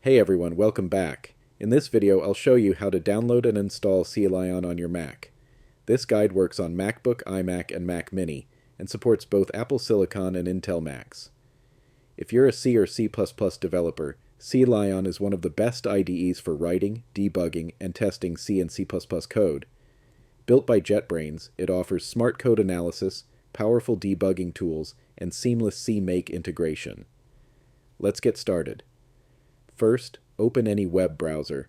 Hey everyone, welcome back. In this video, I'll show you how to download and install CLion on your Mac. This guide works on MacBook, iMac, and Mac Mini, and supports both Apple Silicon and Intel Macs. If you're a C or C++ developer, CLion is one of the best IDEs for writing, debugging, and testing C and C++ code. Built by JetBrains, it offers smart code analysis, powerful debugging tools, and seamless CMake integration. Let's get started. First, open any web browser.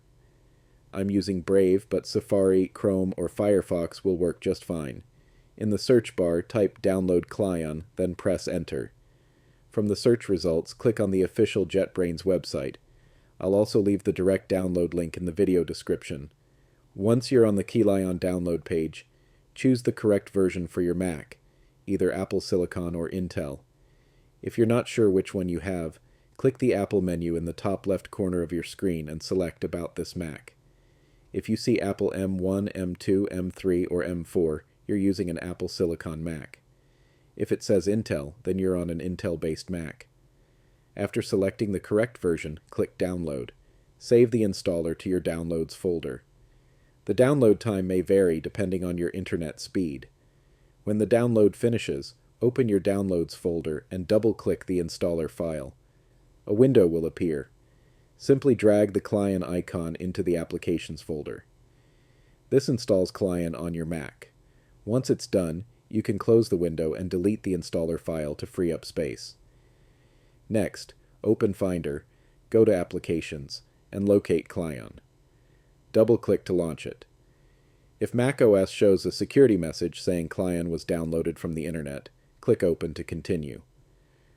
I'm using Brave, but Safari, Chrome, or Firefox will work just fine. In the search bar, type Download CLion, then press Enter. From the search results, click on the official JetBrains website. I'll also leave the direct download link in the video description. Once you're on the CLion download page, choose the correct version for your Mac, either Apple Silicon or Intel. If you're not sure which one you have, click the Apple menu in the top left corner of your screen and select About this Mac. If you see Apple M1, M2, M3, or M4, you're using an Apple Silicon Mac. If it says Intel, then you're on an Intel-based Mac. After selecting the correct version, click Download. Save the installer to your Downloads folder. The download time may vary depending on your internet speed. When the download finishes, open your Downloads folder and double-click the installer file. A window will appear. Simply drag the CLion icon into the Applications folder. This installs CLion on your Mac. Once it's done, you can close the window and delete the installer file to free up space. Next, open Finder, go to Applications, and locate CLion. Double-click to launch it. If macOS shows a security message saying CLion was downloaded from the internet, click Open to continue.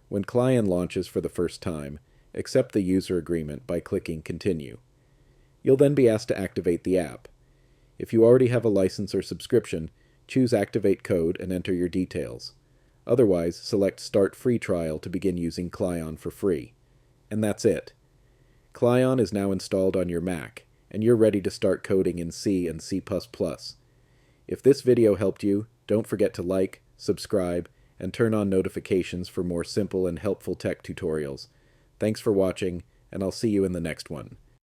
When CLion launches for the first time, accept the user agreement by clicking Continue. You'll then be asked to activate the app. If you already have a license or subscription, choose Activate Code and enter your details. Otherwise, select Start Free Trial to begin using CLion for free. And that's it. CLion is now installed on your Mac, and you're ready to start coding in C and C++. If this video helped you, don't forget to like, subscribe, and turn on notifications for more simple and helpful tech tutorials. Thanks for watching, and I'll see you in the next one.